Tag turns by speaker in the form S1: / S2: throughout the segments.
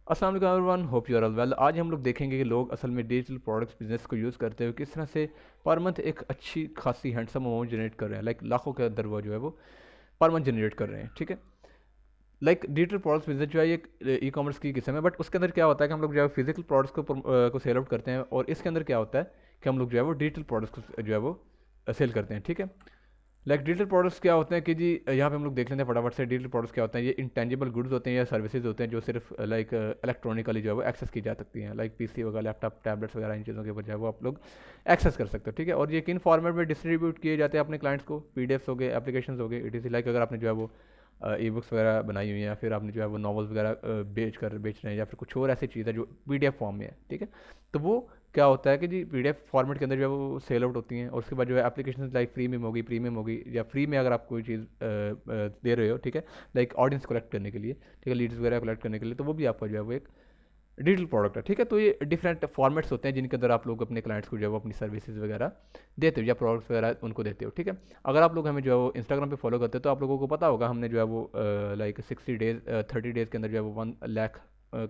S1: अस्सलाम वालेकुम everyone, hope you are all well. आज हम लोग देखेंगे कि लोग असल में डिजिटल प्रोडक्ट्स बिजनेस को यूज़ करते हुए किस तरह से पर मंथ एक अच्छी खासी हैंडसम अमाउंट जनरेट कर रहे हैं। लाइक लाखों के अंदर वो जो है वो पर मंथ जनरेट कर रहे हैं। ठीक है, लाइक डिजिटल प्रोडक्ट्स बिजनेस जो है ये ई कॉमर्स की किस्म है, बट उसके अंदर क्या होता है कि हम लोग जो है फिजिकल प्रोडक्ट्स को सेल आउट करते हैं, और इसके अंदर क्या होता है कि हम लोग जो है वो डिजिटल प्रोडक्ट्स को जो है वो सेल करते हैं। ठीक है, लाइक डिजिटल प्रोडक्ट्स क्या होते हैं कि जी यहाँ पे हम लोग देख लेते हैं फटाफट से। डिजिटल प्रोडक्ट्स क्या होते हैं? ये इंटेंजिबल गुड्स होते हैं या सर्विसेज होते हैं जो सिर्फ लाइक इलेक्ट्रॉनिकली जो है वो एक्सेस की जा सकती हैं। लाइक पीसी वगैरह, लैपटॉप, टैबलेट्स वगैरह, इन चीज़ों के ऊपर जो है वो आप लोग एक्सेस कर सकते हो। ठीक है, और ये किन फॉर्मेट में डिस्ट्रीब्यूट किए जाते हैं अपने क्लाइंट्स को? पीडीएफ्स हो गए, एप्लीकेशन हो गए, इट लाइक अगर आपने जो है वो ई बुक्स वगैरह बनाई हुई हैं, या फिर आपने जो है वो नॉवल्स वगैरह बेच रहे हैं, या फिर कुछ और ऐसी चीज़ है जो पीडीएफ फॉर्म में है। ठीक है, तो वो क्या होता है कि जी पीडीएफ फॉर्मेट के अंदर जो है वो सेल आउट होती हैं, और उसके बाद जो है एप्लीकेशन लाइक प्रीमियम होगी, प्रीमियम होगी, या फ्री में अगर आप कोई चीज़ दे रहे हो। ठीक है, लाइक ऑडियंस कलेक्ट करने के लिए, ठीक है, लीड्स वगैरह कलेक्ट करने के लिए, तो वो भी आपका जो है वो एक डिजिटल प्रोडक्ट है। ठीक है, तो ये डिफरेंट फॉर्मेट्स होते हैं जिनके अंदर आप लोग अपने क्लाइंट्स को जो है वो अपनी सर्विसेज वगैरह देते हो या प्रोडक्ट्स वगैरह उनको देते हो। ठीक है, अगर आप लोग हमें जो है वो इंस्टाग्राम पे फॉलो करते हो तो आप लोगों को पता होगा हमने जो है वो लाइक 60 डेज 30 डेज़ के अंदर जो है वो 1 लाख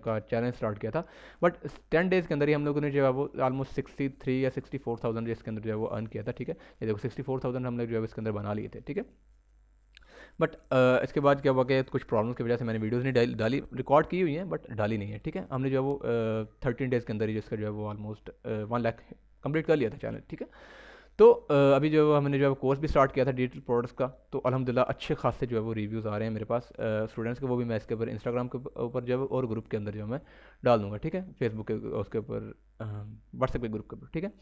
S1: का चैलेंज स्टार्ट किया था। बट 10 डेज़ के अंदर ही हम लोगों ने जो है वो ऑलमोस्ट 63 या 64,000 इसके अंदर जो है वो अर्न किया था। ठीक है, ये देखो 64,000 हम लोग जो है इसके अंदर बना लिए थे। ठीक है, बट इसके बाद क्या हुआ कि कुछ प्रॉब्लम्स की वजह से मैंने वीडियोस नहीं डाली, रिकॉर्ड की हुई हैं बट डाली नहीं है। ठीक है, हमने जो है वो 13 डेज़ के अंदर ही जिसका जो है वो ऑलमोस्ट 1 लाख कंप्लीट कर लिया था चैनल। ठीक है, तो अभी जो है हमने जो है कोर्स भी स्टार्ट किया था डिजिटल प्रोडक्ट्स का, तो अल्हम्दुलिल्लाह अच्छे खासे जो है वो रिव्यूज़ आ रहे हैं मेरे पास स्टूडेंट्स के। वो भी मैं इसके ऊपर इंस्टाग्राम के ऊपर जो है और ग्रुप के अंदर जो है मैं डाल दूंगा। ठीक है, फेसबुक के उसके ऊपर, व्हाट्सएप के ग्रुप के ऊपर। ठीक है,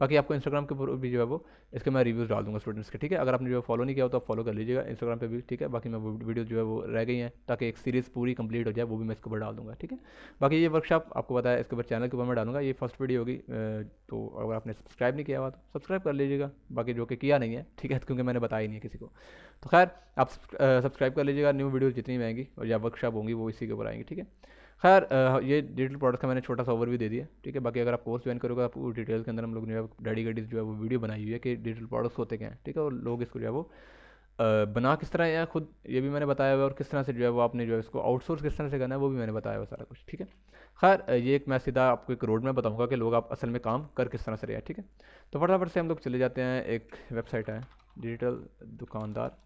S1: बाकी आपको इंस्टाग्राम के ऊपर भी जो है वो इसके मैं रिव्यूज़ डाल दूंगा स्टूडेंट्स के। ठीक है, अगर आपने जो है फॉलो नहीं किया हो तो आप फॉलो कर लीजिएगा इंस्टाग्राम पे भी। ठीक है, बाकी मैं वीडियो जो है वो रह गई हैं ताकि एक सीरीज़ पूरी कंप्लीट हो जाए, वो भी मैं इसके ऊपर डाल दूंगा। ठीक है, बाकी ये वर्कशॉप आपको पता है इसके ऊपर चैनल के ऊपर मैं डालूंगा, ये फर्स्ट वीडियो होगी। तो अगर आपने सब्सक्राइब नहीं किया हुआ तो सब्सक्राइब कर लीजिएगा, बाकी जो कि किया नहीं है। ठीक है, क्योंकि मैंने बताया ही नहीं है किसी को। तो खैर आप सब्सक्राइब कर लीजिएगा, न्यू वीडियोज़ जितनी भी आएंगी और या वर्कशॉप होंगी वो इसी के ऊपर आएंगी। ठीक है, खैर ये डिजिटल प्रोडक्ट का मैंने छोटा सा ओवरव्यू दे दिया। ठीक है, बाकी अगर आप कोर्स ज्वाइन करोगे आपको डिटेल्स के अंदर हम लोग जो है डेडिकेटेड जो है वो वीडियो बनाई हुई है कि डिजिटल प्रोडक्ट्स होते क्या हैं। ठीक है, और लोग इसको जो है वो बना किस तरह या खुद, ये भी मैंने बताया हुआ है, और किस तरह से जो है वो आपने जो है इसको आउटसोर्स किस तरह से करना है वो भी मैंने बताया हुआ सारा कुछ। ठीक है, खैर ये एक मैं सीधा आपको एक रोड में बताऊंगा कि लोग आप असल में काम कर किस तरह से रहे हैं। ठीक है, तो फटाफट से हम लोग चले जाते हैं। एक वेबसाइट है डिजिटल दुकानदार,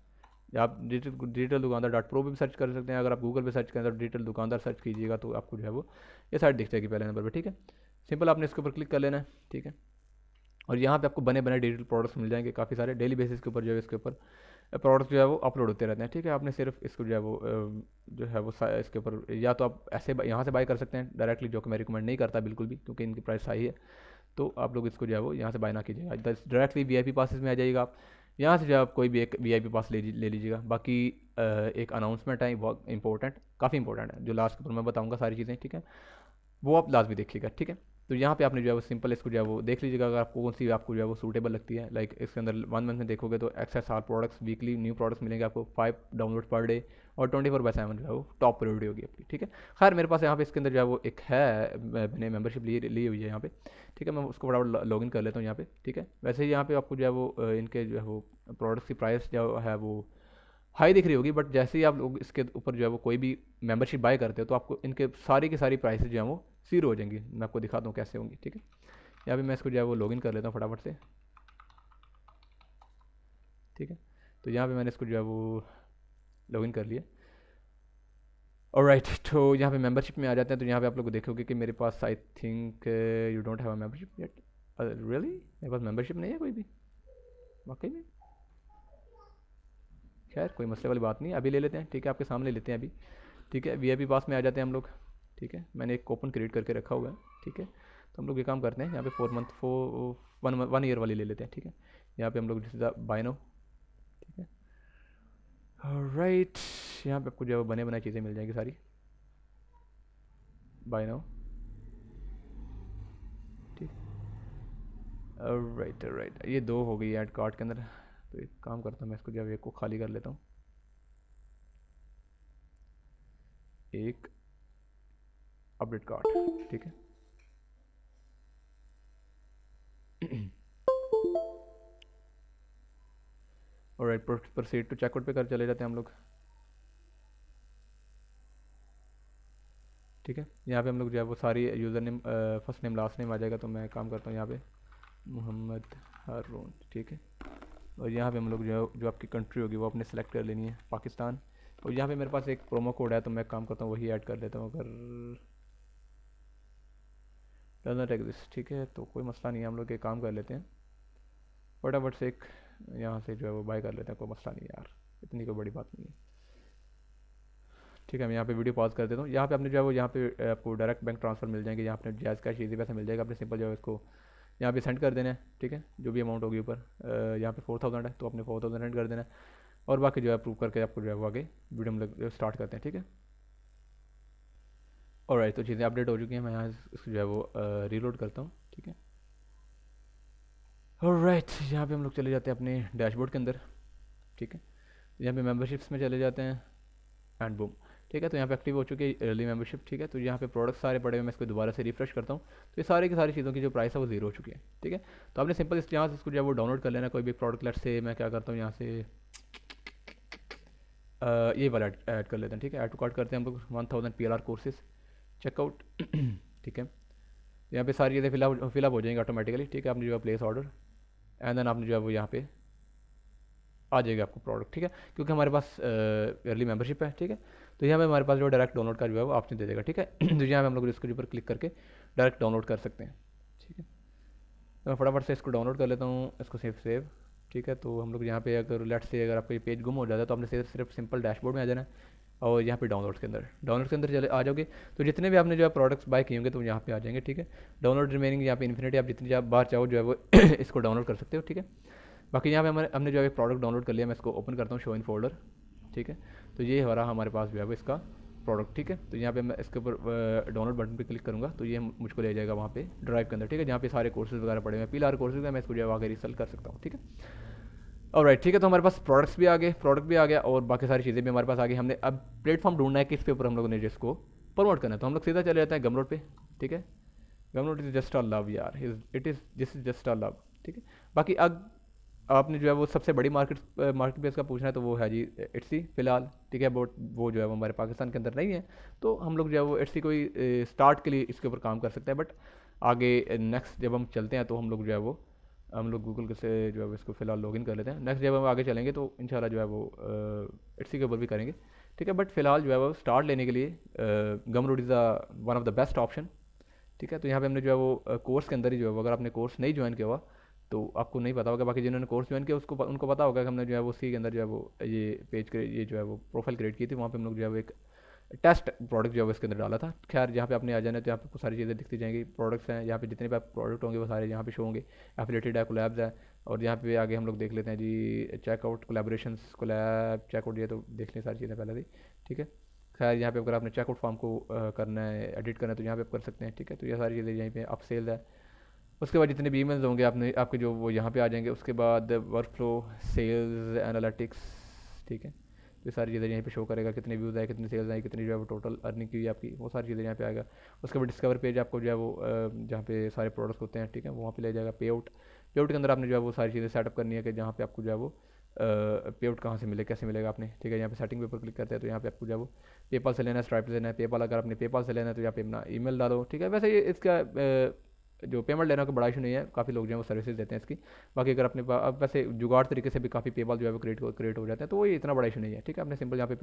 S1: या आप डिजिटल दुकानदार डॉट प्रो भी सर्च कर सकते हैं। अगर आप गूगल पे सर्च करें तो डिजिटल दुकानदार सर्च कीजिएगा तो आपको जो है वो ये साइट दिख जाएगी पहले नंबर पर। ठीक है, सिंपल आपने इसके ऊपर क्लिक कर लेना है। ठीक है, और यहाँ पे आपको बने बने डिजिटल प्रोडक्ट्स मिल जाएंगे काफ़ी सारे, डेली बेसिस के ऊपर जो है इसके ऊपर प्रोडक्ट्स जो है वो अपलोड होते रहते हैं। ठीक है, आपने सिर्फ इसको जो है वो जो है वो इसके ऊपर या तो आप ऐसे यहाँ से बाय कर सकते हैं डायरेक्टली, जो कि मैं रिकमेंड नहीं करता बिल्कुल भी क्योंकि इनकी प्राइस हाई है। तो आप लोग इसको जो है वो यहाँ से बाय ना कीजिएगा, डायरेक्टली वीआईपी पासेस में आ जाइएगा आप। यहाँ से जो है आप कोई भी एक वीआईपी पास ले लीजिएगा। बाकी एक अनाउंसमेंट है बहुत इंपॉर्टेंट, काफ़ी इंपॉर्टेंट है, जो लास्ट के ऊपर मैं बताऊँगा सारी चीज़ें। ठीक है, वो आप लास्ट भी देखिएगा। ठीक है, तो यहाँ पे आपने जो है वो सिंपल इसको जो है वो देख लीजिएगा अगर आपको कौन सी आपको जो है वो सूटेबल लगती है। लाइक इसके अंदर 1 मंथ में देखोगे तो XSR products weekly new products मिलेंगे आपको, 5 डाउनलोड पर डे, और 24/7 जो है वो टॉप प्रायोरिटी होगी आपकी। ठीक है, खैर मेरे पास यहाँ पे इसके अंदर जो है वो एक है, मैंने मेंबरशिप ली हुई है यहाँ पे। ठीक है, मैं उसको फटाफट लॉगिन कर लेता हूँ यहाँ पे। ठीक है, वैसे ही यहाँ पे आपको जो है वो इनके जो है वो प्रोडक्ट्स की प्राइस जो है वो हाई दिख रही होगी, बट जैसे ही आप लोग इसके ऊपर जो है वो कोई भी मेंबरशिप बाय करते हो तो आपको इनके सारी की सारी प्राइसेस जो है वो जीरो हो जाएंगी। मैं आपको दिखाता हूँ कैसे होंगी। ठीक है, यहाँ पे मैं इसको जो है वो लॉगिन कर लेता हूँ फटाफट से। ठीक है, तो यहाँ पे मैंने इसको जो है वो लॉगिन कर लिया। ऑलराइट, तो यहाँ पे मेंबरशिप में आ जाते हैं। तो यहाँ पे आप लोग देखोगे कि मेरे पास I think you don't have a membership yet. Really मेरे पास मेंबरशिप नहीं है कोई भी, वाकई में? खैर कोई मसले वाली बात नहीं, अभी ले लेते हैं। ठीक है, आपके सामने लेते हैं अभी। ठीक है, वीआईपी पास में आ जाते हैं हम लोग। ठीक है, मैंने एक कूपन क्रिएट करके रखा हुआ है। ठीक है, तो हम लोग ये काम करते हैं, यहाँ पे 4 मंथ 1 ईयर वाली ले लेते हैं। ठीक है, यहाँ पे हम लोग सीधा बाय नो। ठीक है, राइट, यहाँ पे आपको जो है वो बने बनाई चीज़ें मिल जाएंगी सारी, बाय नो। ठीक, राइट राइट, ये दो हो गई ऐड कार्ड के अंदर। तो एक काम करता हूँ मैं इसको जो है एक को खाली कर लेता हूँ, एक अपडेट कार्ड। ठीक है, और राइट प्रोसीड टू चेकआउट पे कर चले जाते हैं हम लोग। ठीक है। यहाँ पे हम लोग जो है वो सारी user name, first name last name आ जाएगा। तो मैं काम करता हूँ यहाँ पे मोहम्मद हारून, ठीक है। और यहाँ पे हम लोग जो है जो आपकी कंट्री होगी वो अपने सेलेक्ट कर लेनी है, पाकिस्तान। और यहाँ पे मेरे पास एक प्रोमो कोड है, तो मैं काम करता हूँ वही ऐड कर लेता हूँ। अगर डजंट एग्जिस्ट, ठीक है, तो कोई मसला नहीं है, हम लोग एक काम कर लेते हैं फटाफट से एक यहाँ से जो है वो बाय कर लेते हैं, कोई मसला नहीं है यार, इतनी कोई बड़ी बात नहीं है। ठीक है, मैं यहाँ पे वीडियो पॉज कर देता हूँ। यहाँ पे आपने जो है वो यहाँ पे आपको डायरेक्ट बैंक ट्रांसफर मिल जाएंगे, यहाँ पे जायज़ कैश इजी पैसा मिल जाएगा। आपने सिंपल जो है इसको यहाँ पे सेंड कर देना है, ठीक है। जो भी अमाउंट होगी ऊपर, यहाँ पे 4000 है तो आपने 4000 सेंड कर देना है। और बाकी जो है अप्रूव करके आपको जो है वो आगे वीडियो में स्टार्ट करते हैं, ठीक है। ऑलराइट, तो चीज़ें अपडेट हो चुकी हैं। मैं यहाँ इसको जो है वो रीलोड करता हूँ, ठीक है। ऑलराइट, यहाँ पे हम लोग चले जाते हैं अपने डैशबोर्ड के अंदर, ठीक है। यहाँ पे मेंबरशिप्स में चले जाते हैं एंड बूम, ठीक है। तो यहाँ पे एक्टिव हो चुकी है अर्ली मेंबरशिप, ठीक है। तो यहाँ पे प्रोडक्ट सारे पड़े हुए, मैं इसको दोबारा से रिफ्रेश करता हूँ तो ये सारी की सारी चीज़ों की जो प्राइस है वो जीरो हो चुकी है, ठीक है। तो आपने सिंपल यहाँ से इसको जो है वो डाउनलोड कर लेना, कोई भी प्रोडक्ट। लेट से मैं क्या करता हूँ यहाँ से ये वाला ऐड कर लेते हैं, ठीक है। ऐड टू कार्ट करते हैं हम लोग 1000 PLR कोर्सेज चेकआउट, ठीक है। यहाँ पे सारी चीज़ें फिलअप हो जाएंगी ऑटोमेटिकली, ठीक है। आपने जो है प्लेस ऑर्डर एंड देन आपने जो है वो यहाँ पे आ जाएगा आपको प्रोडक्ट, ठीक है। क्योंकि हमारे पास अर्ली मेंबरशिप है, ठीक है। तो यहाँ पे हमारे पास जो डायरेक्ट डाउनलोड का जो है वो ऑप्शन दे देगा, ठीक है। तो यहाँ पे हम लोग इसके ऊपर क्लिक करके डायरेक्ट डाउनलोड कर सकते हैं, ठीक है। तो मैं फटाफट से इसको डाउनलोड कर लेता हूँ, इसको सेव, ठीक है। तो हम लोग यहाँ पे अगर लेट से अगर आपका ये पेज गुम हो जाता है तो आपने सिर्फ सिंपल डैशबोर्ड में आ जाना है और यहाँ पे डाउनलोड्स के अंदर चले आ जाओगे। तो जितने भी आपने जो है प्रोडक्ट्स बाय किए होंगे तो यहाँ पे आ जाएंगे, ठीक है। डाउनलोड रिमेनिंग यहाँ पे इन्फिनिटी, आप जितनी बार चाहो जो है वो इसको डाउनलोड कर सकते हो, ठीक है। बाकी यहाँ पे हमने जो है प्रोडक्ट डाउनलोड कर लिया, मैं इसको ओपन करता हूँ, शो इन फोल्डर, ठीक है। तो ये हमारे पास जो है वो इसका प्रोडक्ट, ठीक है। तो यहाँ पे मैं इसके ऊपर डाउनलोड बटन पे क्लिक करूँगा तो ये मुझको ले जाएगा वहाँ पे ड्राइव के अंदर, ठीक है, जहाँ पे सारे कोर्सेज वगैरह पड़े हुए हैं। PLR कोर्सेज है, मैं इसको जो है आगे रीसेल कर सकता हूँ, ठीक है। ऑलराइट, ठीक है। तो हमारे पास प्रोडक्ट भी आ गया और बाकी सारी चीज़ें भी हमारे पास आ गई। हमने अब प्लेटफॉर्म ढूंढना है किस पे ऊपर हम लोगों ने जिसको प्रमोट करना है। तो हम लोग सीधा चले जाते हैं गमरोड पे, ठीक है। गमरोड इज़ जस्ट अ लव यार, it is this is just a love, ठीक है। बाकी अब आपने जो है वो सबसे बड़ी मार्केट प्लेस का पूछना है तो वो है जी इट्सी फ़िलहाल, ठीक है। बट वो जो है वो हमारे पाकिस्तान के अंदर नहीं है, तो हम लोग जो है वो इट्सी को ही स्टार्ट के लिए इसके ऊपर काम कर सकते हैं। बट आगे नेक्स्ट जब हम चलते हैं तो हम लोग गूगल से जो है वो इसको फ़िलहाल लॉगिन कर लेते हैं। नेक्स्ट जब हम आगे चलेंगे तो इंशाल्लाह जो है वो इट्सी के ऊपर भी करेंगे, ठीक है। बट फ़िलहाल जो है वो स्टार्ट लेने के लिए Gumroad is one of the best option, ठीक है। तो यहाँ पे हमने जो है वो कोर्स के अंदर ही जो है वो, अगर आपने कोर्स नहीं ज्वाइन किया हुआ तो आपको नहीं पता होगा। बाकी जिन्होंने कोर्स ज्वाइन किया उनको पता होगा कि हमने जो है वो उसी के अंदर जो है वो ये जो है वो प्रोफाइल क्रिएट की थी। वहाँ पे हम लोग जो है वो एक टेस्ट प्रोडक्ट जो है इसके अंदर डाला था। खैर यहाँ पे आपने आ जाना है तो यहाँ पे कुछ सारी चीज़ें दिखती जाएंगी। प्रोडक्ट्स हैं यहाँ पे, जितने भी आप प्रोडक्ट होंगे वो सारे यहाँ पे शो होंगे। एफिलेटेड है, कोलैब्स है, और यहाँ पे आगे हम लोग देख लेते हैं जी चेकआउट, कोलैबोरेशंस, कोलैब, चेकआउट, ये तो देख लें सारी चीज़ें पहले थी, ठीक है। खैर यहाँ पे अगर आपने चेकआउट फॉर्म को करना है, एडिट करना है तो यहाँ पे आप कर सकते हैं, ठीक है। तो ये सारी चीज़ें यहीं पे अप सेल है। उसके बाद जितने भी ईमेल्स होंगे आपके जो वो यहाँ पे आ जाएंगे। उसके बाद वर्क फ्लो, सेल्स एनालिटिक्स, ठीक है। तो ये सारी चीज़ें यहीं पे शो करेगा, कितने व्यूज़ आए, कितनी सेल्स आई, कितनी जो है वो टोटल अर्निंग की हुई आपकी, वो सारी चीज़ें यहाँ पे आएगा। उसके बाद डिस्कवर पेज आपको जो है वो जहाँ पे सारे प्रोडक्ट्स होते हैं, ठीक है, वहाँ पे ले जाएगा। पे आउट के अंदर आपने जो है वो सारी चीज़ें सेटअप करनी है कि जहाँ पे आपको जो है वो पे आउट कहाँ से मिले, कैसे मिलेगा आपने, ठीक है। यहाँ पे सेटिंग पे ऊपर क्लिक करते हैं तो यहाँ पे आपको जो है वो पेपाल से लेना है, स्ट्राइप से लेना है। पेपाल अगर आपने पेपाल से लेना है तो यहाँ पे अपना ईमेल डालो, ठीक है। वैसे ये इसका जो पेमेंट लेना कोई बड़ा इशू नहीं है, काफ़ी लोग जो है वो सर्विसेज देते हैं इसकी। बाकी अगर अपने अब वैसे जुगाड़ तरीके से भी काफ़ी पेपाल जो है वो क्रिएट हो जाते हैं, तो वो ये इतना बड़ा इशू नहीं है, ठीक है। आपने सिंपल यहाँ पे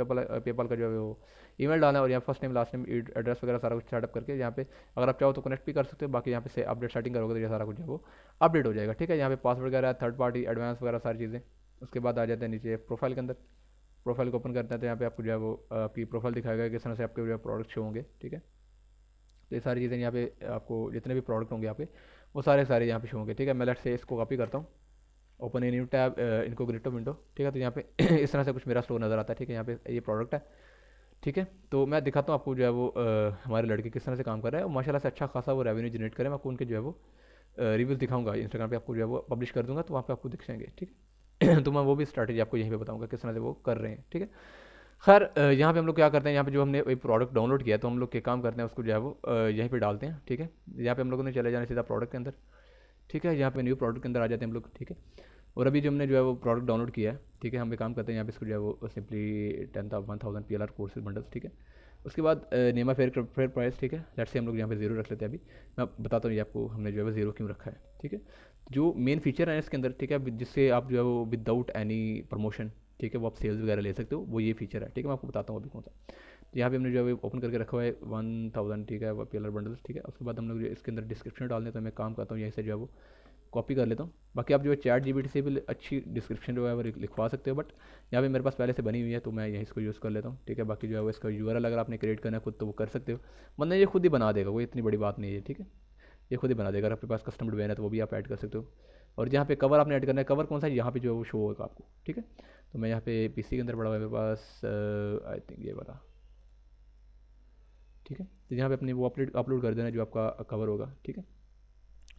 S1: पेपाल का जो है वो ईमेल डालना है और यहाँ first name last name address वगैरह सारा कुछ सेटअप करके यहाँ पे अगर आप चाहो तो कनेक्ट भी कर सकते हो। बाकी यहाँ पे से अपडेट सेटिंग करोगे तो ये सारा कुछ जो है वो अपडेट हो जाएगा, ठीक है। यहाँ पे पासवर्ड वगैरह, थर्ड पार्टी, एडवांस वगैरह सारी चीज़ें। उसके बाद आ जाते हैं नीचे प्रोफाइल के अंदर। प्रोफाइल को ओपन करते हैं तो यहाँ पे आपको जो है वो आपकी प्रोफाइल दिखाएगा किस तरह से आपके जो है प्रोडक्ट शो होंगे, ठीक है। तो ये सारी चीज़ें यहाँ पे आपको जितने भी प्रोडक्ट होंगे आपके वो सारे यहाँ पे शो होंगे, ठीक है। मैं लेट से इसको कॉपी करता हूँ, ओपन ए न्यू टैब, इनको ग्रिटो विंडो, ठीक है। तो यहाँ पे इस तरह से कुछ मेरा स्टोर नज़र आता है, ठीक है। यहाँ पे ये प्रोडक्ट है, ठीक है। तो मैं दिखाता हूँ आपको जो है वो हमारे लड़के किस तरह से काम कर रहा है और माशाल्लाह से अच्छा खासा वो रेवेन्यू जनरेट करे। मैं आपको उनके जो है वो रिव्यूज़ दिखाऊंगा इंस्टाग्राम पे, आपको जो है वो पब्लिश कर दूंगा तो वहाँ पे आपको दिख जाएंगे, ठीक है। तो मैं वो भी स्ट्रैटेजी आपको यहीं पे बताऊंगा किस तरह से वो कर रहे हैं, ठीक है। खैर यहाँ पे हम लोग क्या करते हैं, यहाँ पे जो हमने एक प्रोडक्ट डाउनलोड किया है तो हम लोग क्या काम करते हैं उसको जो है वो यहीं पे डालते हैं, ठीक है। यहाँ पे हम लोगों ने चले जाना सीधा प्रोडक्ट के अंदर, ठीक है। यहाँ पे न्यू प्रोडक्ट के अंदर आ जाते हैं हम लोग, ठीक है। और अभी जो हमने जो है वो प्रोडक्ट डाउनलोड किया है, ठीक है, हम भी काम करते हैं यहाँ पे इसको जो है वो सिंपली 10,000 PLR कोर्सेज बंडल्स, ठीक है। उसके बाद नेमा फेयर प्राइस, ठीक है, लेट्स से हम लोग यहाँ पे जीरो रख लेते हैं। अभी मैं बताता हूँ ये आपको हमने जो है वो जीरो क्यों रखा है, ठीक है। जो मेन फीचर है इसके अंदर, ठीक है, जिससे आप जो है वो विदाउट एनी प्रमोशन, ठीक है, वो आप सेल्स वगैरह ले सकते हो, वो ये फीचर है, ठीक है। मैं आपको बताता हूँ अभी कौन सा। तो यहाँ पे हमने जो है ओपन करके रखा हुआ है 1000, ठीक है, वो पीलर बंडल्स, ठीक है। उसके बाद हम लोग जो इसके अंदर डिस्क्रिप्शन डालने, तो मैं काम करता हूँ यहीं से जो है वो कॉपी कर लेता हूँ। बाकी आप जो है चैट जीपीटी से भी अच्छी डिस्क्रिप्शन जो है वो लिखवा सकते हो, बट यहाँ पे मेरे पास पहले से बनी हुई है तो मैं यहीं इसको यूज़ कर लेता हूँ, ठीक है। बाकी जो है वो इसका यूआरएल अगर आपने क्रिएट करना है खुद तो वो कर सकते हो, वरना ये खुद ही बना देगा, कोई इतनी बड़ी बात नहीं है, ठीक है। ये खुद ही बना देगा। अगर आपके पास कस्टम डोमेन है तो वो भी आप ऐड कर सकते हो। और जहाँ पे कवर आपने ऐड करना है, कवर कौन सा है, यहाँ पे जो है वो शो होगा आपको, ठीक है। तो मैं यहाँ पे पीसी के अंदर पड़ा हुआ है मेरे पास, आई थिंक ये वाला, ठीक है। तो यहाँ पे अपने वो अपलोड कर देना जो आपका कवर होगा, ठीक है।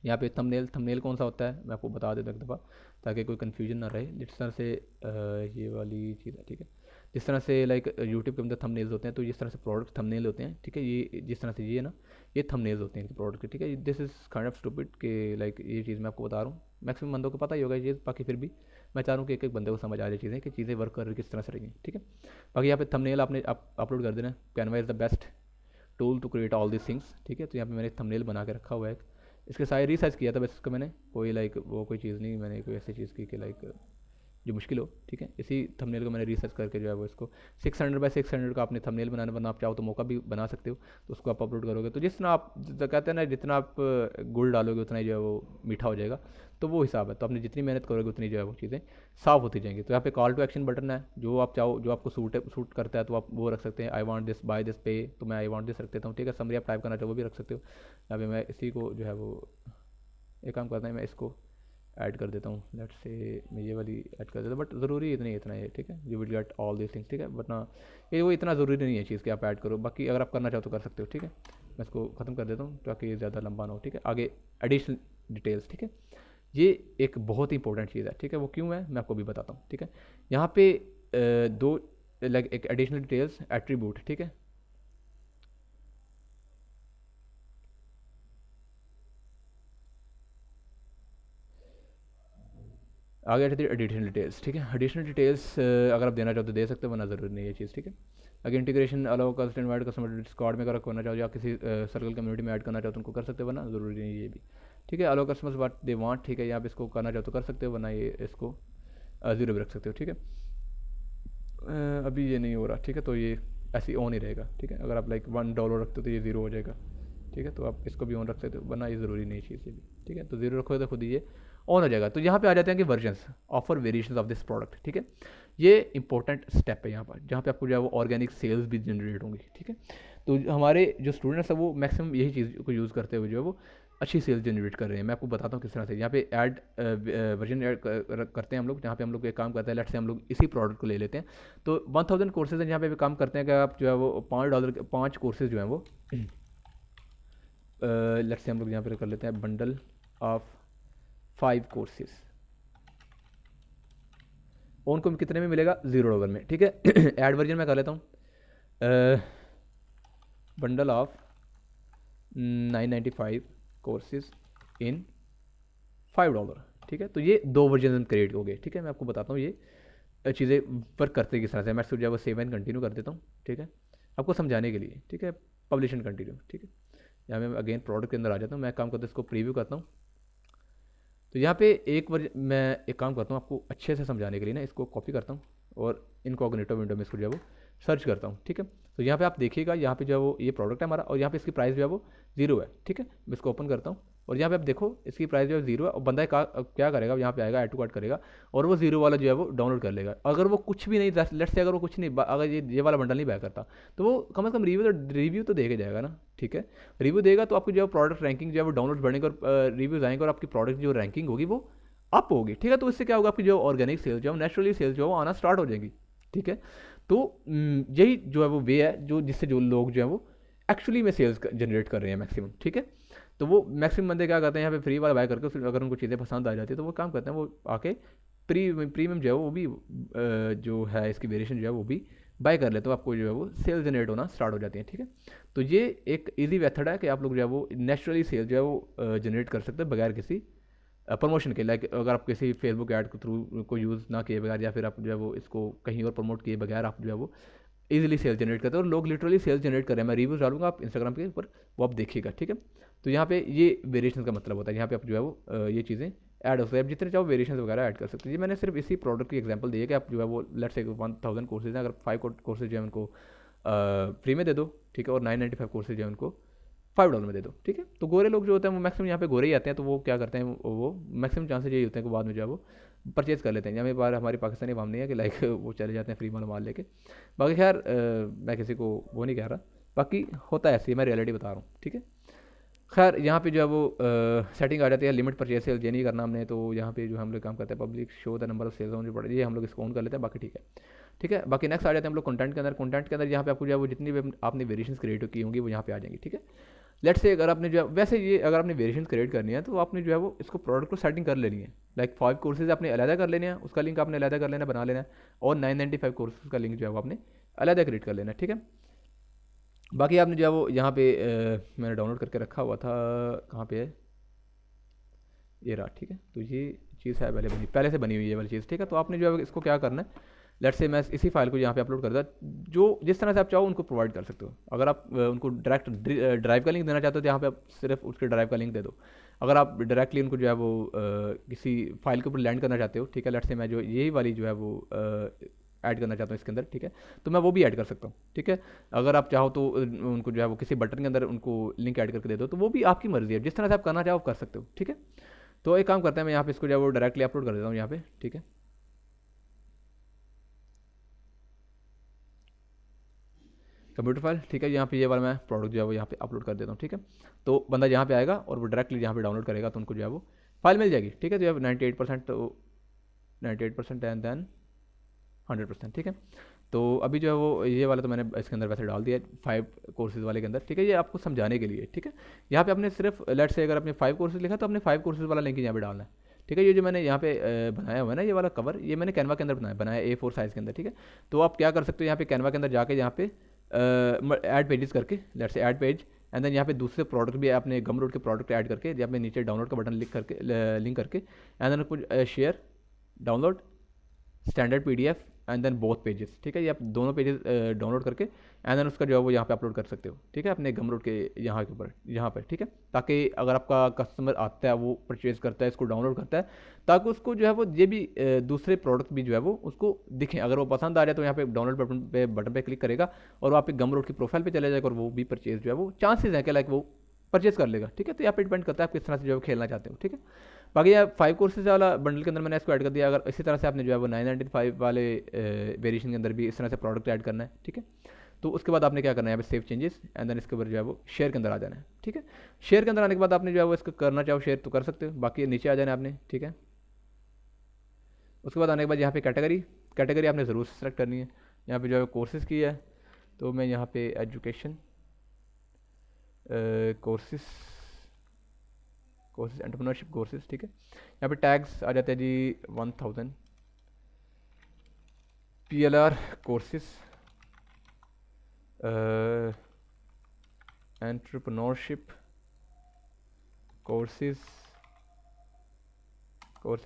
S1: यहाँ पे थंबनेल कौन सा होता है मैं आपको बता देता एक दफ़ा, ताकि कोई कन्फ्यूजन ना रहे। जिस तरह से ये वाली चीज़ है, ठीक है। जिस तरह से लाइक यूट्यूब के अंदर थंबनेल्स होते हैं, तो जिस तरह से प्रोडक्ट थंबनेल होते हैं, ठीक है, ये जिस तरह से ये है ना, ये थंबनेल्स होते हैं इनके प्रोडक्ट के, ठीक है। This is kind of stupid के लाइक ये चीज़ मैं आपको बता रहा हूँ, मैक्सिमम बंदों को पता ही होगा ये, बाकी फिर भी मैं चाह रहा हूँ कि एक एक बंदे को समझ आ जाए चीज़ें कि चीज़ें वर्क कर रही किस तरह से रही हैं, ठीक है। बाकी यहाँ पे थंबनेल आपने अपलोड कर देना। Canva is the best tool to create all this things, ठीक है। तो यहाँ पे मैंने थंबनेल बना के रखा हुआ है। इसके सारे रिसर्च किया था बस इसका मैंने, कोई लाइक वो कोई चीज़ नहीं, मैंने कोई ऐसी चीज़ की कि लाइक जो मुश्किल हो, ठीक है। इसी थंबनेल को मैंने रिसर्च करके जो है वो इसको 600 बाय 600 का आपने थंबनेल बनाना, वरना आप चाहो तो मौका भी बना सकते हो। तो उसको आप अपलोड करोगे तो जितना आप कहते हैं ना, जितना आप गुड़ डालोगे उतना ही जो है वो मीठा हो जाएगा। तो वो हिसाब है, तो आपने जितनी मेहनत करोगे उतनी जो है वो चीज़ें साफ़ होती जाएंगी। तो यहाँ पे कॉल टू एक्शन बटन है, जो आप चाहो, जो आपको सूट करता है तो आप वो रख सकते हैं। I want this, buy this, pay, तो मैं आई वांट दिस रख देता हूँ, ठीक है। समरी आप टाइप करना चाहो वो भी रख सकते हो। यहाँ पे मैं इसी को जो है वो एक काम करता है, मैं इसको ऐड कर देता हूँ, लेट्स से मैं ये वाली ऐड कर देता हूँ, बट ज़रूरी इतना ही इतना है, ठीक है। You will get all this things, ठीक है, वरना ये वो इतना ज़रूरी नहीं है चीज़ कि आप ऐड करो। बाकी अगर आप करना चाहो तो कर सकते हो, ठीक है। मैं इसको ख़त्म कर देता हूँ ताकि ये ज़्यादा लंबा ना हो, ठीक है। आगे एडिशनल डिटेल्स, ठीक है, ये एक बहुत ही इंपॉर्टेंट चीज़ है, ठीक है। वो क्यों है मैं आपको भी बताता हूँ, ठीक है। यहाँ पे दो लाइक एक एडिशनल डिटेल्स एट्रीब्यूट, ठीक है। आगे आती है एडिशनल डिटेल्स, ठीक है। एडिशनल डिटेल्स अगर आप देना चाहो तो दे सकते हो, वरना ज़रूरी नहीं है चीज़, ठीक है। आगे integration allow custom invite customer Discord में अगर करना चाहो या किसी सर्कल कम्युनिटी में ऐड करना चाहो तो उनको कर सकते हो, वरना ज़रूरी नहीं है ये भी, ठीक है। Allow customers what they want, ठीक है, यहाँ पे इसको करना चाहो तो कर सकते हो, वरना ये इसको ज़ीरो भी रख सकते हो, ठीक है। अभी ये नहीं हो रहा, ठीक है, तो ये ऐसे ही ऑन ही रहेगा, ठीक है। अगर आप लाइक $1 रखते हो तो ये ज़ीरो हो जाएगा, ठीक है। तो आप इसको भी ऑन रख सकते हो, वरना ये ज़रूरी नहीं चीज़ ये भी, ठीक है। तो ज़ीरो रखोगे तो खुद ही ये ऑन हो जाएगा। तो यहाँ पे आ जाते हैं कि versions offer variations of this product, ठीक है। ये इंपॉर्टेंट स्टेप है यहाँ पर, जहाँ पे आपको जो है वो ऑर्गेनिक सेल्स भी जनरेट होंगी, ठीक है। तो हमारे जो स्टूडेंट्स हैं वो मैक्सिमम यही चीज़ को यूज़ करते हुए जो है वो अच्छी सेल्स जनरेट कर रहे हैं। मैं आपको बताता हूँ किस तरह से। यहाँ पे ऐड वर्जन ऐड करते हैं हम लोग, जहाँ पे हम लोग एक काम करते हैं, लेट्स से हम लोग इसी प्रोडक्ट को ले लेते हैं। तो 1000 कोर्सेज हैं, जहाँ पे भी काम करते हैं कि आप जो है वो $5 के 5 कोर्सेज जो हैं वो लेट्स से हम लोग यहाँ पे कर लेते हैं बंडल ऑफ 5 कोर्सेज, उनको कितने में मिलेगा $0 में, ठीक है। ऐड वर्जन में कर लेता हूँ बंडल ऑफ 995 कोर्सेज इन $5, ठीक है। तो ये 2 वर्जन क्रिएट हो गए, ठीक है। मैं आपको बताता हूँ ये चीज़ें वर्क करते किस तरह से। मैं जो है वो सेव एंड कंटिन्यू कर देता हूँ, ठीक है, आपको समझाने के लिए, ठीक है। पब्लिश एंड कंटिन्यू, ठीक है। यहाँ मैं अगेन प्रोडक्ट के अंदर आ जाता हूँ, मैं काम करता हूँ इसको प्रीव्यू करता हूँ। तो यहाँ पे मैं एक काम करता हूँ आपको अच्छे से समझाने के लिए ना, इसको कॉपी करता हूँ और इनकॉग्निटो विंडो में इसको जो है वो सर्च करता हूँ, ठीक है। तो यहाँ पे आप देखिएगा, यहाँ पे जो है वो ये प्रोडक्ट है हमारा और यहाँ पे इसकी प्राइस जो है वो 0 है, ठीक है। मैं इसको ओपन करता हूँ और यहाँ पे आप देखो इसकी प्राइस जो है 0 है और बंदा क्या करेगा, यहाँ पे आएगा ऐड टू कार्ट करेगा और वो 0 वाला जो है वो डाउनलोड कर लेगा। अगर वो कुछ भी नहीं, लेट्स से अगर वो कुछ नहीं, अगर ये वाला बंडल नहीं बाय करता तो वो कम से कम रिव्यू तो देके जाएगा ना, ठीक है। रिव्यू देगा तो आपकी जो है प्रोडक्ट रैंकिंग जो है वो डाउनलोड बढ़ेंगे और रिव्यूज़ आएंगे और आपकी प्रोडक्ट जो रैंकिंग होगी वो अप होगी, ठीक है। तो इससे क्या होगा, आपकी जो ऑर्गेनिक सेल्स जो है नेचुरली सेल्स जो है वो आना स्टार्ट हो जाएंगी, ठीक है। तो यही जो है वो वे है जो जिससे जो लोग जो है वो एक्चुअली में सेल्स जनरेट कर रहे हैं मैक्सिमम, ठीक है। तो वो मैक्सिमम बंदे क्या करते हैं, यहाँ पे फ्री वाला बाय करके फिर अगर उनको चीज़ें पसंद आ जाती है तो वो काम करते हैं, वो आके प्रीमियम जो है वो भी जो है इसकी वेरिएशन जो है वो भी बाय कर लेते हो, आपको जो है वो सेल जनरेट होना स्टार्ट हो जाती है, ठीक है। तो ये एक ईजी मेथड है कि आप लोग जो है वो नेचुरली सेल जो है वो जनरेट कर सकते हैं बगैर किसी प्रमोशन के। लाइक अगर आप किसी फेसबुक ऐड के थ्रू को यूज़ ना किए बगैर या फिर आप जो है वो इसको कहीं और प्रमोट किए बगैर आप जो है वो ईजिली सेल जनरेट करते हैं और लोग लिटरली सेल जनरेट कर रहे हैं। मैं रिव्यूज़ डालूंगा आप इंस्टाग्राम के ऊपर, वो आप देखिएगा, ठीक है। तो यहाँ पे ये वेरिएशन का मतलब होता है, यहाँ पे आप जो है वो ये चीज़ें ऐड हो सकते हैं, आप जितने चाहो वेरिएशन वगैरह ऐड कर सकते हैं। ये मैंने सिर्फ इसी प्रोडक्ट की एग्जांपल दी है कि आप जो है वो लेट्स से 1000 कोर्सेज हैं, अगर 5 कोर्सेज जो है उनको फ्री में दे दो, ठीक है, और 995 कोर्सेज जो है उनको $5 में दे दो, ठीक है। तो गोरे लोग जो होते हैं वो मैक्सिमम यहाँ पे गोरे ही आते हैं, तो वो क्या करते हैं, वो मैक्सिमम चांसेज यही होते हैं कि बाद में जो है वो परचेज कर लेते हैं। यहाँ पे बार हमारी पाकिस्तानी अवाम नहीं है कि लाइक वो चले जाते हैं फ्री माल लेके। बाकी खैर मैं किसी को वो नहीं कह रहा, बाकी होता है ऐसी, मैं रियलिटी बता रहा हूँ, ठीक है। खैर यहाँ पे जो है वो सेटिंग आ जाती है, लिमिट परचेज सेल ये नहीं करना हमने, तो यहाँ पे जो हम लोग काम करते हैं public show the number of sales on जो पड़े, ये हम लोग इसको ऑन कर लेते हैं, बाकी ठीक है, ठीक है। बाकी नेक्स्ट आ जाते हैं हम लोग कंटेंट के अंदर। कंटेंट के अंदर यहाँ पे आपको जो है वो जितनी भी आपने वेरिएशंस क्रिएट की होंगी वो यहाँ पे आ जाएंगी, ठीक है। लेट्स से अगर आपने जो है वैसे ये अगर आपने वेरिएशन क्रिएट करनी है तो आपने जो है वो इसको प्रोडक्ट को सेटिंग कर लेनी है। लाइक 5 कोर्सेज आपने अलग कर लेने हैं, उसका लिंक आपने अलग कर लेना, बना लेना है, और 995 कोर्सेज का लिंक जो है वो आपने अलग क्रिएट कर लेना है, ठीक है। बाकी आपने जो है वो यहाँ पे मैंने डाउनलोड करके रखा हुआ था, कहाँ पे है, ये रहा, ठीक है। तो ये चीज़ है पहले से बनी हुई है वाली चीज़, ठीक है। तो आपने जो है इसको क्या करना है, लेट्स से मैं इसी फाइल को यहाँ पे अपलोड कर दूँ, जो जिस तरह से आप चाहो उनको प्रोवाइड कर सकते हो। अगर आप उनको डायरेक्ट ड्राइव का लिंक देना चाहते हो तो यहाँ पे आप सिर्फ उसके ड्राइव का लिंक दे दो। अगर आप डायरेक्टली उनको जो है वो किसी फाइल के ऊपर लैंड करना चाहते हो, ठीक है, लेट्स से मैं जो यही वाली जो है वो ऐड करना चाहता हूँ इसके अंदर, ठीक है, तो मैं वो भी ऐड कर सकता हूँ, ठीक है। अगर आप चाहो तो उनको जो है वो किसी बटन के अंदर उनको लिंक ऐड करके दे दो, तो वो भी आपकी मर्जी है, जिस तरह से आप करना चाहो कर सकते हो, ठीक है। तो एक काम करते हैं, मैं यहाँ पे इसको जो है वो डायरेक्टली अपलोड कर देता हूँ यहाँ पे, ठीक है। कंप्यूटर फाइल, ठीक है, यहाँ पे ये वाला मैं प्रोडक्ट जो है वो यहाँ पे अपलोड कर देता हूँ, ठीक है। तो बंदा यहाँ पे आएगा और वो डायरेक्टली यहाँ पे डाउनलोड करेगा तो उनको जो है वो फाइल मिल जाएगी, ठीक है। तो 98%, तो 98% एंड देन 100%, ठीक है। तो अभी जो है वो ये वाला तो मैंने इसके अंदर वैसे डाल दिया है 5 कोर्सेज वाले के अंदर, ठीक है, ये आपको समझाने के लिए, ठीक है। यहाँ पे आपने सिर्फ लेट्स से अगर आपने 5 कोर्सेज लिखा तो आपने 5 कोर्सेज वाला लिंक यहाँ पे डालना है, ठीक है। ये जो मैंने यहाँ पे बनाया हुआ है ना ये वाला कवर, ये मैंने कैनवा के अंदर बनाया A4 साइज़ के अंदर, ठीक है। तो आप क्या कर सकते हो, यहाँ पे कैनवा के अंदर जाके यहाँ पे ऐड पेजेस करके, let's say add page, and then यहाँ पे दूसरे प्रोडक्ट भी आपने गमरोड के प्रोडक्ट ऐड करके यहाँ पे नीचे डाउनलोड का बटन लिंक करके एंड देन कुछ share download standard PDF and then both pages, ठीक है। ये आप दोनों पेजेस डाउनलोड करके एंड देन उसका जो है वो यहाँ पे अपलोड कर सकते हो, ठीक है, अपने गमरोड के यहाँ के ऊपर, यहाँ पर, ठीक है। ताकि अगर आपका कस्टमर आता है वो परचेज करता है, इसको डाउनलोड करता है, ताकि उसको जो है वो ये भी दूसरे प्रोडक्ट भी जो है वो उसको दिखें। अगर वो पसंद आ जाए तो यहाँ पे डाउनलोड बटन पे क्लिक करेगा और वो आप गमरोड की प्रोफाइल पे चले जाएगा और वो भी परचेज जो है वो चांसेस है कि लाइक वो परचेज कर लेगा, ठीक है। तो यहाँ पे डिपेंड करता है आप किस तरह से जो है खेलना चाहते हो, ठीक है। बाकी यार 5 कोर्सेज वाला बंडल के अंदर मैंने इसको ऐड कर दिया। अगर इसी तरह से आपने जो है वो 995 वाले वेरिएशन के अंदर भी इस तरह से प्रोडक्ट ऐड करना है, ठीक है। तो उसके बाद आपने क्या करना है, यहाँ पे सेव चेंजेस एंड देन इसके ऊपर जो है वो शेयर के अंदर आ जाना है, ठीक है। शेयर के अंदर आने के बाद आपने जो है वो इसको करना चाहो शेयर तो कर सकते हो, बाकी नीचे आ जाना आपने, ठीक है। उसके बाद आने के बाद यहाँ पे कैटेगरी आपने ज़रूर सेलेक्ट करनी है। यहाँ पे जो है कोर्सेज़ की है, तो मैं यहाँ पे एजुकेशन कोर्सेज एंटरप्रेन्योरशिप कोर्सेज, ठीक है। यहाँ पे टैग्स आ जाते हैं जी 1000 PLR कोर्सेज एंटरप्रेन्योरशिप कोर्सेज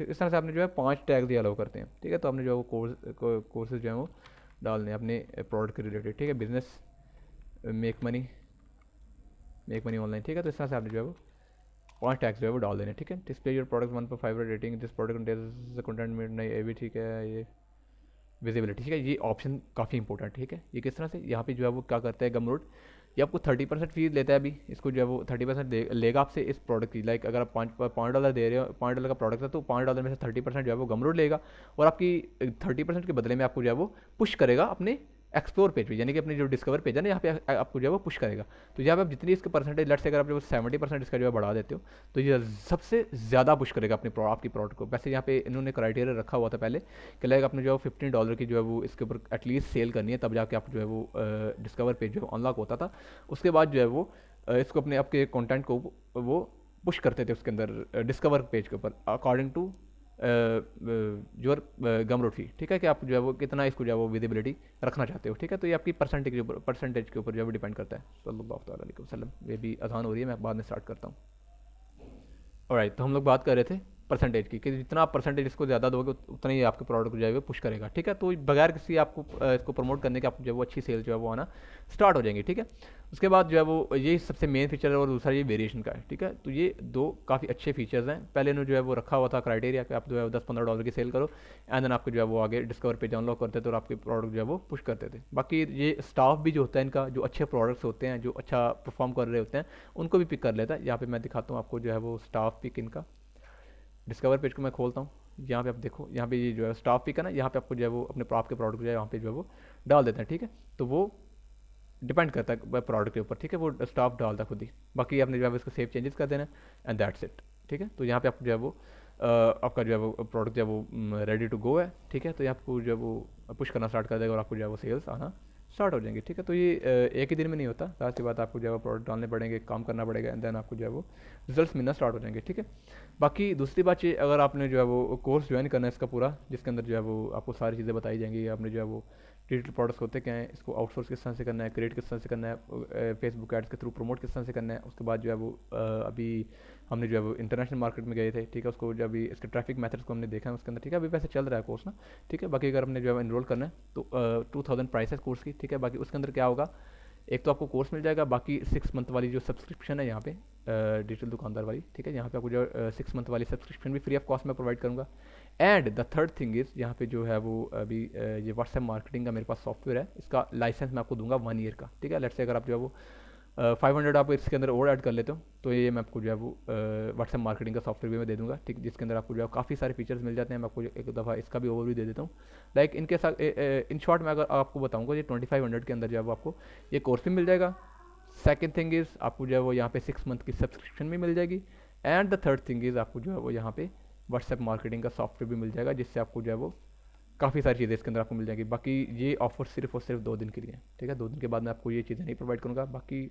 S1: इस तरह से आपने जो है 5 टैग्स ही अलाउ करते हैं, ठीक है। तो आपने जो है वो कोर्सेज जो है वो डालने हैं अपने प्रोडक्ट के रिलेटेड, ठीक है। बिजनेस मेक मनी ऑनलाइन, ठीक है। तो इस तरह से आपने जो है वो 5 टैग्स जो है वो डाल देने, ठीक है। Display your product 1/5 rating, this product contains content made, नहीं ये भी ठीक है। ये विजिबिलिटी, ठीक है, ये ऑप्शन काफ़ी इंपॉर्टेंट, ठीक है। ये किस तरह से यहाँ पे जो है वो क्या करता है गमरोड, ये आपको 30% फीस लेता है। अभी इसको जो है वो 30% लेगा आपसे इस प्रोडक्ट की। लाइक अगर आप $5 दे रहे हो, $5 का प्रोडक्ट है तो $5 में से 30% जो है वो गमरोड लेगा और आपकी 30% के बदले में आपको जो है वो पुश करेगा अपने एक्सप्लोर पेज पे, यानी कि अपनी जो डिस्कवर पेज है ना यहाँ पे आपको जो है वो पुश करेगा। तो यहाँ पे आप जितनी इसके परसेंटेज लेट से अगर आप जो 70% इसका जो है बढ़ा देते हो तो ये सबसे ज़्यादा पुश करेगा अपनी आपकी प्रोडक्ट को। वैसे यहाँ पे इन्होंने क्राइटेरिया रखा हुआ था पहले कि लाइक आपने जो है $15 की जो है वो इसके ऊपर एटलीस्ट सेल करनी है, तब जाके आप जो है वो डिस्कवर पेज जो है अनलॉक होता था। उसके बाद जो है वो इसको अपने आपके कॉन्टेंट को वो पुश करते थे उसके अंदर डिस्कवर पेज के ऊपर अकॉर्डिंग टू योर गमरोड फी, ठीक है, कि आप जो है वो कितना इसको जो है वो विजिबिलिटी रखना चाहते हो, ठीक है। तो ये आपकी परसेंटेज के ऊपर जो है वो डिपेंड करता है। सल्लल्लाहु अलैहि वसल्लम, ये भी अजान हो रही है, मैं बाद में स्टार्ट करता हूँ। ऑलराइट, तो हम लोग बात कर रहे थे परसेंटेज की, कि जितना आप परसेंटेज इसको ज़्यादा दोगे उतना ही आपके प्रोडक्ट को जो है वो पुश करेगा, ठीक है। तो बगैर किसी आपको इसको प्रमोट करने के आपको जो है वो अच्छी सेल जो है वो आना स्टार्ट हो जाएंगी, ठीक है। उसके बाद जो है वो ये सबसे मेन फीचर है, और दूसरा ये वेरिएशन का है, ठीक है। तो ये दो काफ़ी अच्छे फीचर्स हैं। पहले ने जो है वो रखा हुआ था क्राइटेरिया कि आप जो है $10-15 की सेल करो, एंड देन आपको जो है वो आगे डिस्कवर पेज अनलॉक करते थे और आपके प्रोडक्ट जो है वो पुश करते थे। बाकी ये स्टाफ भी जो होता है इनका, जो अच्छे प्रोडक्ट्स होते हैं, जो अच्छा परफॉर्म कर रहे होते हैं, उनको भी पिक कर लेता है। यहाँ पे मैं दिखाता हूँ आपको जो है वो स्टाफ पिक इनका, डिस्कवर पेज को मैं खोलता हूँ। यहाँ पे आप देखो, यहाँ पे ये जो है स्टाफ पिक है ना, यहाँ पे आपको जो है वो अपने आपके प्रोडक्ट जो है यहाँ पे जो है वो डाल देते हैं, ठीक है। तो वो डिपेंड करता है प्रोडक्ट के ऊपर, ठीक है, वो स्टाफ डालता खुद ही। बाकी आपने जो है इसको सेव चेंजेस कर देना है, एंड दैट्स इट, ठीक है। तो यहाँ पे आपको जो है वो आपका जो है वो प्रोडक्ट जो है वो रेडी टू गो है, ठीक है। तो ये आपको जो है वो पुश करना स्टार्ट कर देगा और आपको जो है वो सेल्स आना स्टार्ट हो जाएंगे, ठीक है। तो ये एक ही दिन में नहीं होता, साथ ही बात आपको जो है वो प्रोडक्ट डालने पड़ेंगे, काम करना पड़ेगा, एंड देन आपको जो है वो रिजल्ट्स मिलना स्टार्ट हो जाएंगे, ठीक है। बाकी दूसरी बात ये, अगर आपने जो है वो कोर्स ज्वाइन करना है इसका पूरा, जिसके अंदर जो है वो आपको सारी चीज़ें बताई जाएंगी, आपने जो है वो डिजिटल प्रोडक्ट्स होते क्या हैं, इसको आउटसोर्स किस तरह से करना है, क्रिएट किस तरह से करना है, फेसबुक एड्स के थ्रू प्रमोट किस तरह से करना है। उसके बाद जो है वो अभी हमने जो है वो इंटरनेशनल मार्केट में गए थे, ठीक है। उसको जो अभी इसके ट्रैफिक मेथड्स को हमने देखा है उसके अंदर, ठीक है। अभी वैसे चल रहा है कोर्स ना, ठीक है। बाकी अगर हमने जो है इनरोल करना है तो 2000 प्राइस है कोर्स की, ठीक है। बाकी उसके अंदर क्या होगा, एक तो आपको कोर्स मिल जाएगा, बाकी 6 मंथ वाली जो सब्सक्रिप्शन है यहाँ पे डिजिटल दुकानदार वाली, ठीक है। यहाँ पे आपको जो 6 मंथ वाली सब्सक्रिप्शन भी फ्री ऑफ कॉस्ट में प्रोवाइड करूँगा। And the third thing is, यहाँ पे जो है वो अभी ये व्हाट्सएप मार्केटिंग का मेरे पास सॉफ्टवेयर है, इसका लाइसेंस मैं आपको दूंगा 1 ईयर का, ठीक है। लेट्स से अगर आप जो है वो 500 आप इसके अंदर और ऐड कर लेते हो, तो ये मैं आपको जो है वो व्हाट्सएप मार्केटिंग का सॉफ्टवेयर भी मैं दे दूंगा, ठीक, जिसके अंदर आपको जो है काफ़ी सारे फीचर्स मिल जाते हैं। मैं आपको एक दफ़ा इसका भी ओवरव्यू दे देता हूँ। लाइक इनके साथ इन शॉर्ट मैं अगर आपको बताऊँगा, ये 2500 के अंदर जो है वो आपको ये कोर्स भी मिल जाएगा। सेकेंड थिंग इज़, आपको जो है वो यहाँ पे 6 मंथ की सब्सक्रिप्शन भी मिल जाएगी। And the third thing is, आपको जो है वो यहाँ पे व्हाट्सएप मार्केटिंग का सॉफ्टवेयर भी मिल जाएगा, जिससे आपको जो है वो काफ़ी सारी चीज़ें इसके अंदर आपको मिल जाएगी। बाकी ये ऑफर सिर्फ और सिर्फ 2 दिन के लिए है, ठीक है। 2 दिन के बाद मैं आपको ये चीज़ें नहीं प्रोवाइड करूँगा। बाकी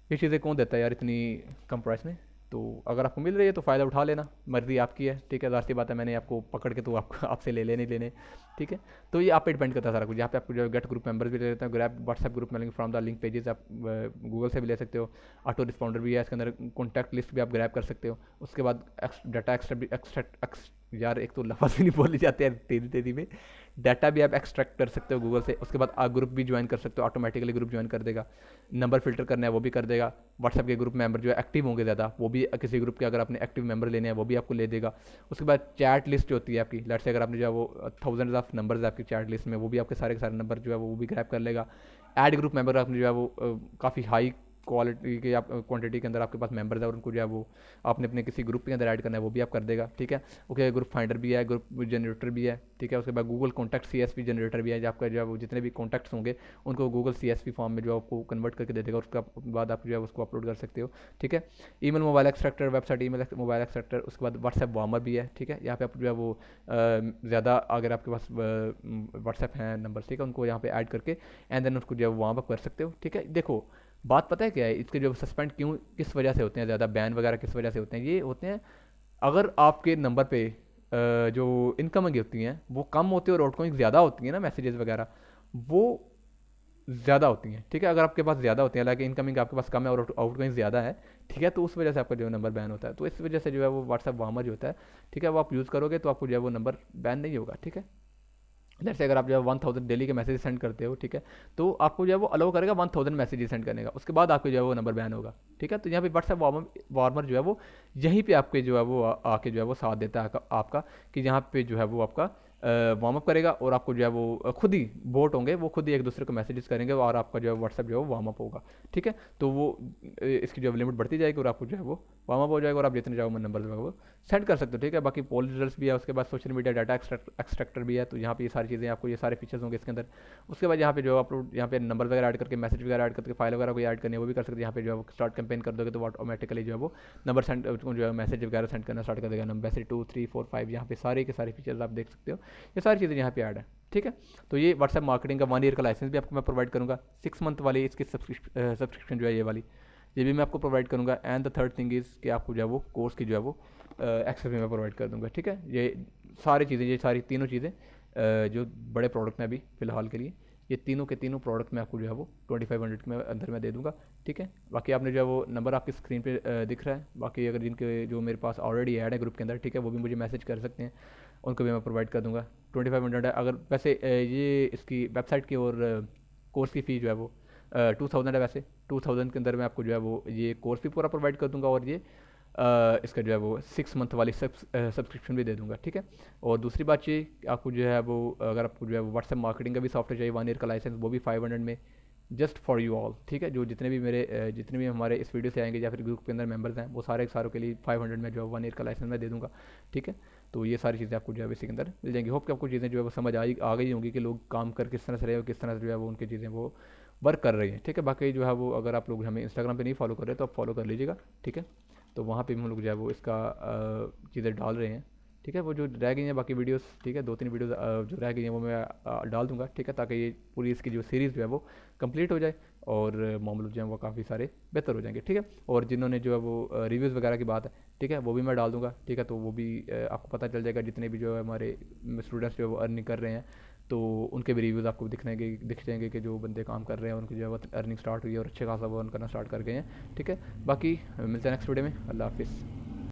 S1: ये चीज़ें कौन देता है यार इतनी कम प्राइस में। तो अगर आपको मिल रही है तो फ़ायदा उठा लेना, मर्ज़ी आपकी है, ठीक है। ज़ाहिर बात है, मैंने आपको पकड़ के तो आपको आपसे ले लेने लेने, ठीक है। तो ये आप पे डिपेंड करता है सारा कुछ। यहाँ पे आपको जो गेट ग्रुप मेंबर्स भी ले लेते हैं, ग्रैब व्हाट्सएप ग्रुप में फ्रॉम द लिंक पेजेस, आप गूगल से भी ले सकते हो। ऑटो रिस्पॉन्डर भी है इसके अंदर, कॉन्टैक्ट लिस्ट भी आप ग्रैब कर सकते हो। उसके बाद डाटा एक्सट्रैक्ट यार एक तो लफ्ज़ भी नहीं बोले जाते हैं तेजी तेजी में, डाटा भी आप एक्सट्रैक्ट कर सकते हो गूगल से। उसके बाद आप ग्रुप भी ज्वाइन कर सकते हो, ऑटोमेटिकली ग्रुप ज्वाइन कर देगा। नंबर फिल्टर करना है वो भी कर देगा। व्हाट्सएप के ग्रुप मेंबर जो है एक्टिव होंगे ज़्यादा, वो भी किसी ग्रुप के अगर आपने एक्टिव मेंबर लेने हैं वो भी आपको ले देगा। उसके बाद चैट लिस्ट जो होती है आपकी, लेट्स से अगर आपने जो है वो थाउजेंड्स ऑफ नंबर्स आपकी चैट लिस्ट में, वो भी आपके सारे के सारे नंबर जो है वो भी ग्रैब कर लेगा। ऐड ग्रुप मेंबर आपने जो है वो काफ़ी हाई क्वालिटी के आप क्वांटिटी के अंदर आपके पास मेंबर्स है, और उनको जो है वो आपने अपने किसी ग्रुप के अंदर ऐड करना है वो भी आप कर देगा, ठीक है। ओके, ग्रुप फाइंडर भी है, ग्रुप जनरेटर भी है, ठीक है। उसके बाद गूगल कॉन्टैक्ट CSV जनरेटर भी है, जो आपका जो है वो जितने भी कॉन्टैक्ट्स होंगे उनको गूगल CSV फॉर्म में जो आपको कन्वर्ट करके दे देगा। उसका बाद आप जो है उसको अपलोड कर सकते हो, ठीक है। Email mobile extractor, website email mobile extractor. उसके बाद व्हाट्सएप वार्मर भी है, ठीक है। यहाँ पे आप जो है वो ज़्यादा अगर आपके पास व्हाट्सएप हैं नंबर, ठीक है, उनको यहाँ पे ऐड करके एंड देन उसको जो है वार्म अप कर सकते हो, ठीक है। देखो बात पता है क्या है, इसके जो सस्पेंड क्यों किस वजह से होते हैं, ज़्यादा बैन वगैरह किस वजह से होते हैं, ये होते हैं अगर आपके नंबर पे जो इनकमिंग होती हैं वो कम होती है और आउटगोइंग ज़्यादा होती हैं ना, मैसेजेस वगैरह वो ज़्यादा होती हैं, ठीक है। अगर आपके पास ज़्यादा होती हैं, हालांकि इनकमिंग आपके पास कम है और आउटगोइंग ज़्यादा है, ठीक है, तो उस वजह से आपका जो है नंबर बैन होता है। तो इस वजह से जो है वो व्हाट्सएप वार्मर जो होता है, ठीक है, वो आप यूज़ करोगे तो आपको जो है वो नंबर बैन नहीं होगा, ठीक है। जैसे अगर आप जो है 1000 डेली के मैसेज सेंड करते हो, ठीक है, तो आपको जो है वो अलाउ करेगा 1000 मैसेज सेंड करने का। उसके बाद आपको जो है वो नंबर बैन होगा, ठीक है। तो यहाँ पे व्हाट्सएप वार्मर जो है वो यहीं पे आपके जो है वो आके जो है वो साथ देता है आपका, कि यहाँ पे जो है वो आपका वार्म अप करेगा और आपको जो है वो खुद ही बोट होंगे, वो खुद ही एक दूसरे को मैसेजेस करेंगे और आपका जो है व्हाट्सएप जो है वो वार्म अप होगा, ठीक है। तो वो इसकी जो है लिमिट बढ़ती जाएगी और आपको जो है वो वार्म अप हो जाएगा और आप जितने चाहो नंबर जो है वो सेंड कर सकते हो, ठीक है। बाकी पोल रिजल्ट्स भी है, उसके बाद सोशल मीडिया डाटा एक्सट्रैक्टर भी है। तो यहाँ पे ये सारी चीज़ें आपको, ये सारे फीचर्स होंगे इसके अंदर। उसके बाद यहाँ पे जो अपलोड, यहाँ पे नंबर वगैरह ऐड करके, मैसेज वगैरह ऐड करके, फाइल वगैरह कोई ऐड करनी है वो भी कर सकते हैं। यहाँ पे जो है वो स्टार्ट कैंपेन कर दोगे तो ऑटोमेटिकली जो है वो नंबर सेंड जो है मैसेज वगैरह सेंड करना स्टार्ट कर देगा। नंबर से 2 3 4 5 यहाँ पे सारे के सारे फीचर्स आप देख सकते हो, ये सारी चीज़ें यहाँ पे ऐड है, ठीक है। तो ये व्हाट्सएप मार्केटिंग का 1 ईयर का लाइसेंस भी आपको मैं प्रोवाइड करूँगा। 6 मंथ वाली इसकी सब्सक्रिप्शन जो है ये वाली, ये भी मैं आपको प्रोवाइड करूँगा। And the third thing is कि आपको जो है वो कोर्स की जो है वो एक्सेस भी मैं प्रोवाइड कर दूँगा, ठीक है। ये सारी चीज़ें, ये सारी तीनों चीज़ें जो बड़े प्रोडक्ट हैं अभी फ़िलहाल के लिए, ये तीनों के तीनों प्रोडक्ट मैं आपको जो है वो 2500 के अंदर मैं दे दूँगा, ठीक है। बाकी आपने जो है वो नंबर आपकी स्क्रीन पे दिख रहा है, बाकी अगर जिनके जो मेरे पास ऑलरेडी ऐड है ग्रुप के अंदर, ठीक है, वो भी मुझे मैसेज कर सकते हैं, उनको भी मैं प्रोवाइड कर दूँगा। 2500 है। अगर वैसे ये इसकी वेबसाइट की और कोर्स की फ़ी जो है वो 2000 है वैसे। 2000 के अंदर मैं आपको जो है वो ये कोर्स भी पूरा प्रोवाइड कर दूंगा, और ये इसका जो है वो 6 मंथ वाली सब्सक्रिप्शन भी दे दूंगा, ठीक है। और दूसरी बात ये आपको जो है वो, अगर आपको जो है वो व्हाट्सएप मार्केटिंग का भी सॉफ्टवेयर चाहिए 1 ईयर का लाइसेंस, वो भी 500 में, जस्ट फॉर यू ऑल, ठीक है। जो जितने भी मेरे जितने भी हमारे इस वीडियो से आएंगे या फिर ग्रुप के अंदर मेंबर्स हैं, वो सारे सारों के लिए 500 में जो है 1 ईयर का लाइसेंस मैं दे दूंगा, ठीक है। तो ये सारी चीज़ें आपको जो है इसी के अंदर मिल जाएंगी। होप कि आपको चीज़ें जो है वो समझ आ गई होंगी कि लोग काम कर किस तरह से रहे हो, किस तरह से जो है वो उनकी चीज़ें वो वर्क कर रही हैं, ठीक है। बाकी जो है वो अगर आप लोग हमें इंस्टाग्राम पे नहीं फॉलो कर रहे तो आप फॉलो कर लीजिएगा, ठीक है। तो वहाँ पे भी हम लोग जो है वो इसका चीज़ें डाल रहे हैं, ठीक है। वो जो रह गई हैं बाकी वीडियोस, ठीक है, 2-3 वीडियोस जो रह गई हैं वो मैं डाल दूंगा, ठीक है, ताकि ये पूरी इसकी जो सीरीज़ जो है वो कंप्लीट हो जाए और मामले जो है वो काफ़ी सारे बेहतर हो जाएंगे, ठीक है। और जिन्होंने जो है वो रिव्यूज़ वगैरह की बात है, ठीक है, वो भी मैं डाल दूंगा, ठीक है। तो वो भी आपको पता चल जाएगा, जितने भी जो है हमारे स्टूडेंट्स जो है वो अर्निंग कर रहे हैं, तो उनके भी रिव्यूज़ आपको दिख जाएंगे कि जो बंदे काम कर रहे हैं उनकी जो है वो अर्निंग स्टार्ट हुई है और अच्छे खासा वो अर्न करना स्टार्ट कर गए हैं, ठीक है। बाकी मिलते हैं नेक्स्ट वीडियो में। अल्लाह हाफिज़।